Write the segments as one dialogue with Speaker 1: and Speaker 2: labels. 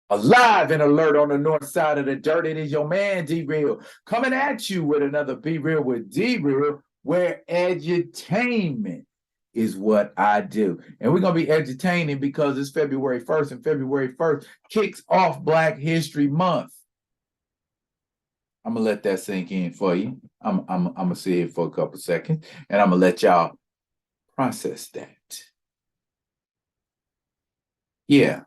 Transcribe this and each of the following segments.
Speaker 1: Alive and alert on the north side of the dirt. It is your man, D-Real, coming at you with another Be Real with D-Real, where edutainment is what I do. And we're going to be edutaining because it's February 1st, and February 1st kicks off Black History Month. I'm going to let that sink in for you. I'm going to sit here for a couple seconds, and I'm going to let y'all process that. Yeah.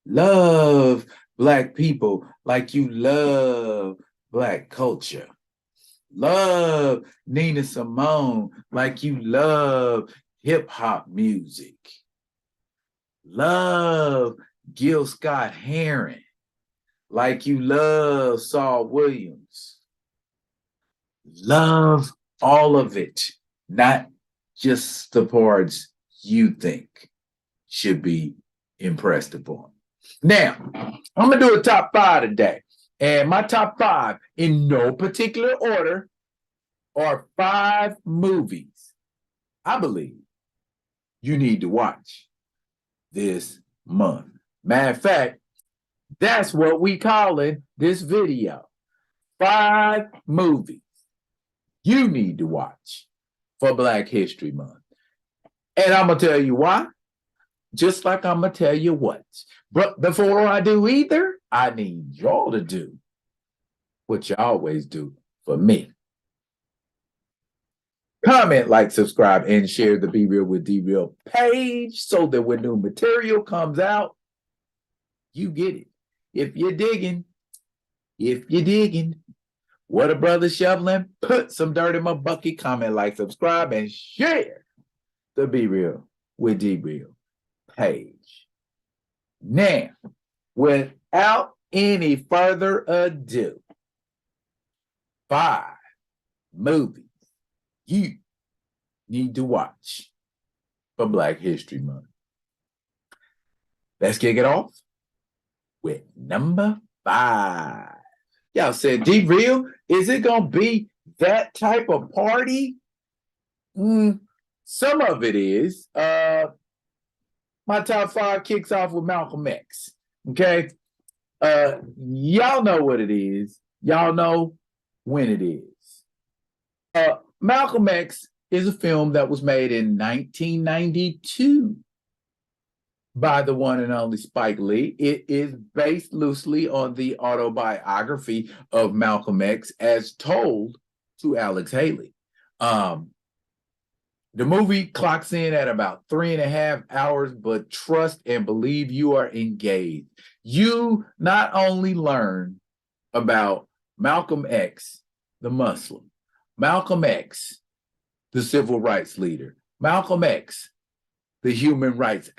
Speaker 1: Love Black people like you love Black culture. Love Nina Simone like you love hip hop music. Love Gil Scott Heron like you love Saul Williams. Love all of it, not just the parts you think should be impressed upon. Now, I'm going to do a top 5 today. And my top 5, in no particular order, are 5 movies I believe you need to watch this month. Matter of fact, that's what we call it this video. 5 movies you need to watch for Black History Month. And I'm going to tell you why. Just like I'm going to tell you what. But before I do either, I need y'all to do what you always do for me. Comment, like, subscribe, and share the Be Real with D-Real page so that when new material comes out, you get it. If you're digging, what a brother shoveling, put some dirt in my bucket, comment, like, subscribe, and share the Be Real with D-Real page. Now, without any further ado, 5 movies you need to watch for Black History Month. Let's kick it off with number 5. Y'all said, D-Real, is it going to be that type of party? Some of it is. My top 5 kicks off with Malcolm X. Okay? Y'all know what it is. Y'all know when it is. Malcolm X is a film that was made in 1992 by the one and only Spike Lee. It is based loosely on the autobiography of Malcolm X as told to Alex Haley. The movie clocks in at about 3.5 hours, but trust and believe you are engaged. You not only learn about Malcolm X, the Muslim, Malcolm X, the civil rights leader, Malcolm X, the human rights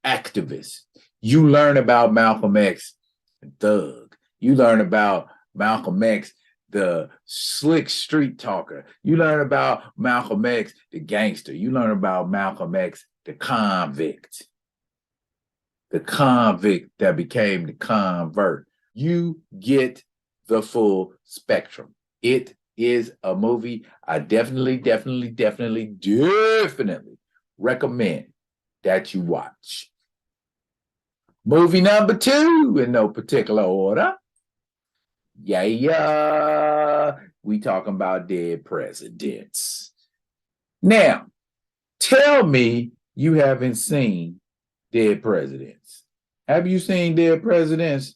Speaker 1: activist. You learn about Malcolm X, the thug. You learn about Malcolm X, the slick street talker. You learn about Malcolm X, the gangster. You learn about Malcolm X, the convict that became the convert. You get the full spectrum. It is a movie I definitely recommend that you watch. Movie number 2, in no particular order. We talking about Dead Presidents. Now, tell me you haven't seen Dead Presidents. Have you seen Dead Presidents?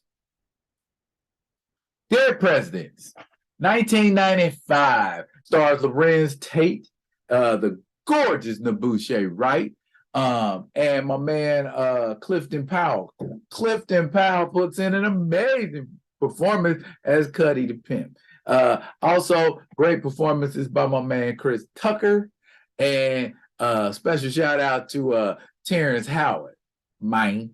Speaker 1: Dead Presidents, 1995, stars Lorenz Tate, the gorgeous Nabushe Wright, and my man Clifton Powell. Clifton Powell puts in an amazing performance as Cuddy the Pimp. Also, great performances by my man Chris Tucker, and special shout out to Terrence Howard, mine.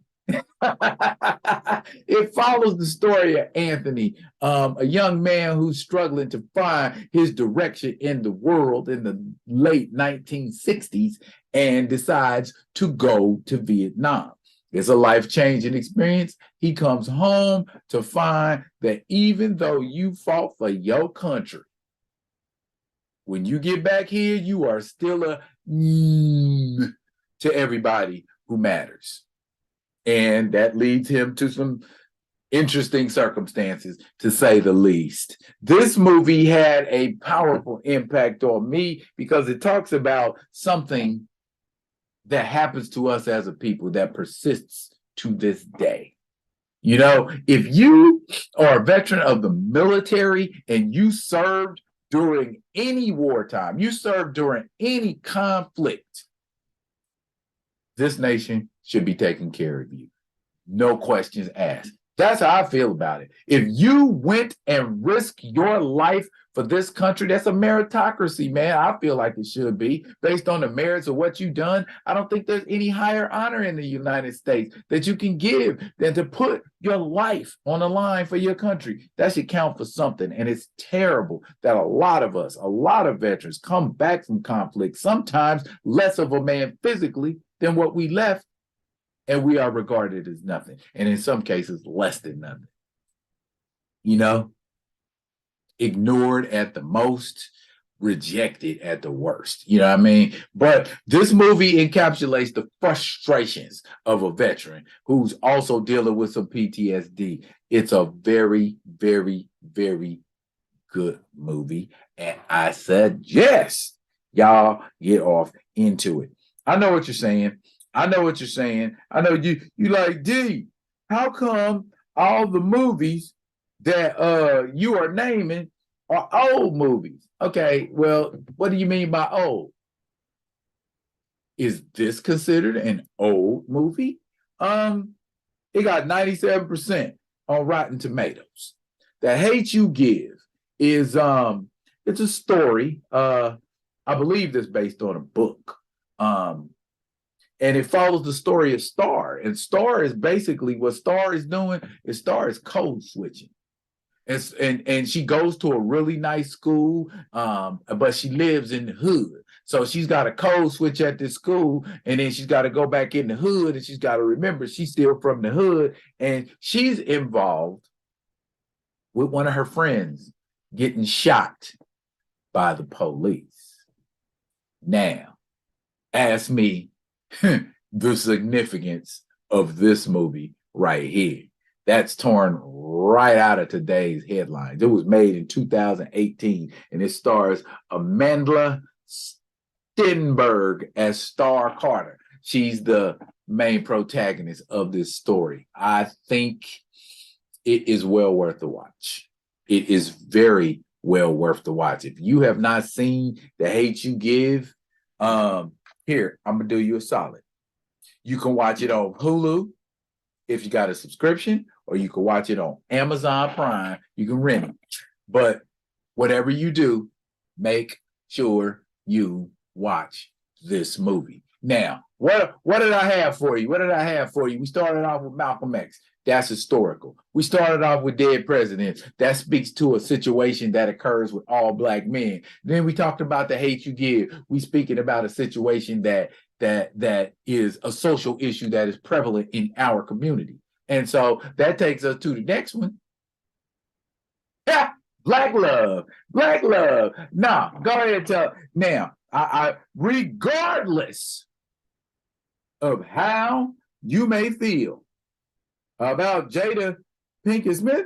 Speaker 1: It follows the story of Anthony, a young man who's struggling to find his direction in the world in the late 1960s and decides to go to Vietnam. It's a life-changing experience. He comes home to find that even though you fought for your country, when you get back here, you are still a to everybody who matters. And that leads him to some interesting circumstances, to say the least. This movie had a powerful impact on me because it talks about something that happens to us as a people that persists to this day. You know, if you are a veteran of the military and you served during any wartime, you served during any conflict, this nation should be taking care of you. No questions asked. That's how I feel about it. If you went and risked your life for this country, that's a meritocracy, man. I feel like it should be based on the merits of what you've done. I don't think there's any higher honor in the United States that you can give than to put your life on the line for your country. That should count for something. And it's terrible that a lot of us, a lot of veterans come back from conflict, sometimes less of a man physically than what we left, and we are regarded as nothing, and in some cases less than nothing. You know, ignored at the most, rejected at the worst. You know what I mean? But this movie encapsulates the frustrations of a veteran who's also dealing with some PTSD. It's a very, very, very good movie, and I suggest y'all get off into it. I know what you're saying. I know what you're saying. I know you like, D, how come all the movies that you are naming are old movies? Okay, well, what do you mean by old? Is this considered an old movie? It got 97% on Rotten Tomatoes. The Hate U Give is it's a story. I believe that's based on a book. And it follows the story of Star. And Star is basically what Star is doing is Star is code switching. And she goes to a really nice school, but she lives in the hood. So she's got a code switch at this school, and then she's got to go back in the hood, and she's got to remember she's still from the hood, and she's involved with one of her friends getting shot by the police. Now, ask me the significance of this movie right here. That's torn right out of today's headlines. It was made in 2018, and it stars Amandla Stenberg as Star Carter. She's the main protagonist of this story. I think it is well worth the watch. It is very well worth the watch. If you have not seen The Hate U Give, here, I'm going to do you a solid. You can watch it on Hulu if you got a subscription, or you can watch it on Amazon Prime. You can rent it. But whatever you do, make sure you watch this movie. Now, what did I have for you? What did I have for you? We started off with Malcolm X. That's historical. We started off with dead presidents. That speaks to a situation that occurs with all Black men. Then we talked about The Hate U Give. We speaking about a situation that is a social issue that is prevalent in our community. And so that takes us to the next one. Yeah, Black love. Black love. Now, go ahead and tell. Now, I regardless of how you may feel about Jada Pinkett Smith,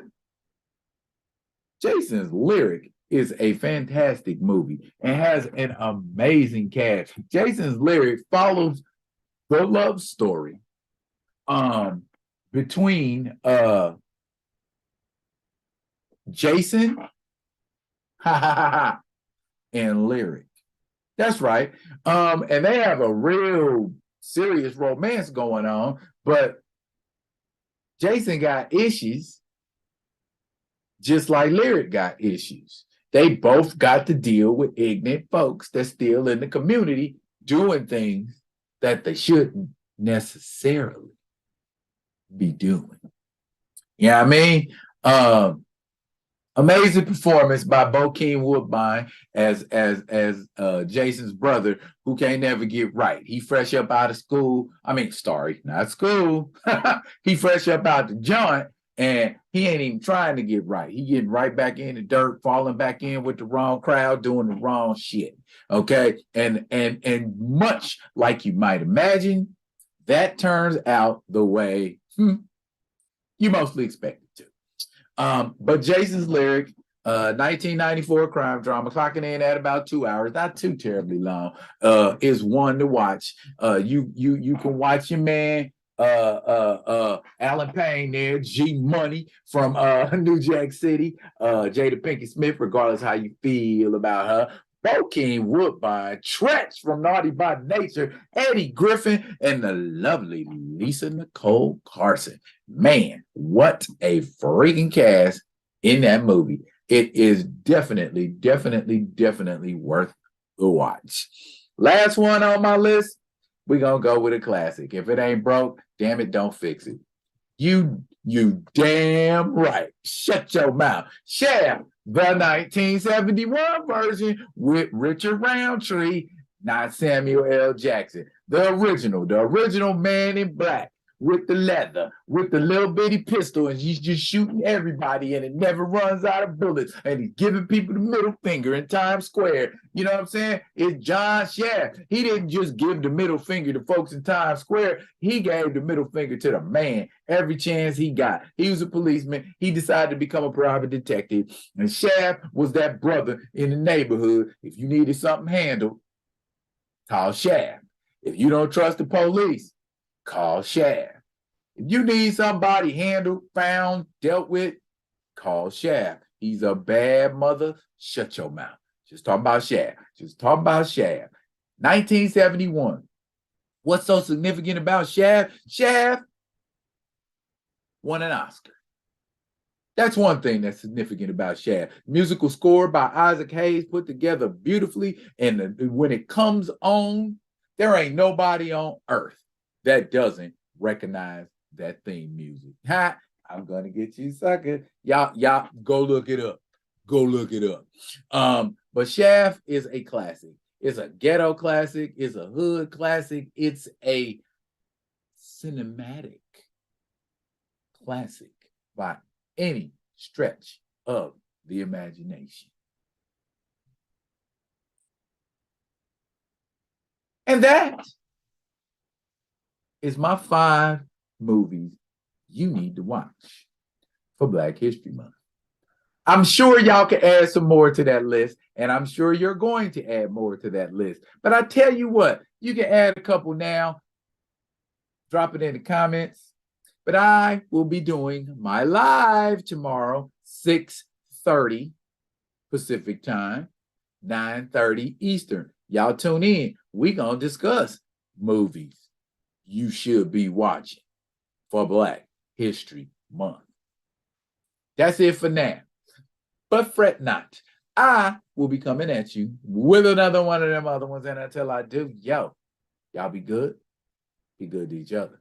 Speaker 1: Jason's Lyric is a fantastic movie and has an amazing cast. Jason's Lyric follows the love story between Jason and Lyric. That's right. And they have a real serious romance going on, but Jason got issues just like Lyric got issues. They both got to deal with ignorant folks that's still in the community doing things that they shouldn't necessarily be doing. You know what I mean? Amazing performance by Bokeem Woodbine as Jason's brother, who can't never get right. He fresh up out of school. I mean, sorry, not school. He fresh up out the joint, and he ain't even trying to get right. He getting right back in the dirt, falling back in with the wrong crowd, doing the wrong shit. Okay, and much like you might imagine, that turns out the way you mostly expect it But Jason's Lyric, 1994 crime drama, clocking in at about 2 hours, not too terribly long, is one to watch. You can watch your man Alan Payne there, G Money from New Jack City, Jada Pinkett Smith, regardless how you feel about her. Bokeem Woodbine, Tretch from Naughty by Nature, Eddie Griffin, and the lovely Lisa Nicole Carson. Man, what a freaking cast in that movie. It is definitely worth the watch. Last one on my list, we're going to go with a classic. If it ain't broke, damn it, don't fix it. You damn right. Shut your mouth. Shaft, the 1971 version with Richard Roundtree, not Samuel L. Jackson. The original Man in Black with the leather, with the little bitty pistol, and he's just shooting everybody, and it never runs out of bullets, and he's giving people the middle finger in Times Square. You know what I'm saying? It's John Shaft. He didn't just give the middle finger to folks in Times Square. He gave the middle finger to the man every chance he got. He was a policeman. He decided to become a private detective, and Shaft was that brother in the neighborhood. If you needed something handled, call Shaft. If you don't trust the police, call Shaft. If you need somebody handled, found, dealt with, call Shaft. He's a bad mother. Shut your mouth. Just talking about Shaft. 1971. What's so significant about Shaft? Shaft won an Oscar. That's one thing that's significant about Shaft. Musical score by Isaac Hayes, put together beautifully. And when it comes on, there ain't nobody on earth that doesn't recognize that theme music. Ha! I'm gonna get you, sucker. Y'all, go look it up. But Shaft is a classic. It's a ghetto classic. It's a hood classic. It's a cinematic classic by any stretch of the imagination. And that is my 5 movies you need to watch for Black History Month. I'm sure y'all can add some more to that list, and I'm sure you're going to add more to that list. But I tell you what, you can add a couple now. Drop it in the comments. But I will be doing my live tomorrow, 6:30 Pacific time, 9:30 Eastern. Y'all tune in. We're going to discuss movies you should be watching for Black History Month. That's it for now. But fret not. I will be coming at you with another one of them other ones. And until I do, y'all be good. Be good to each other.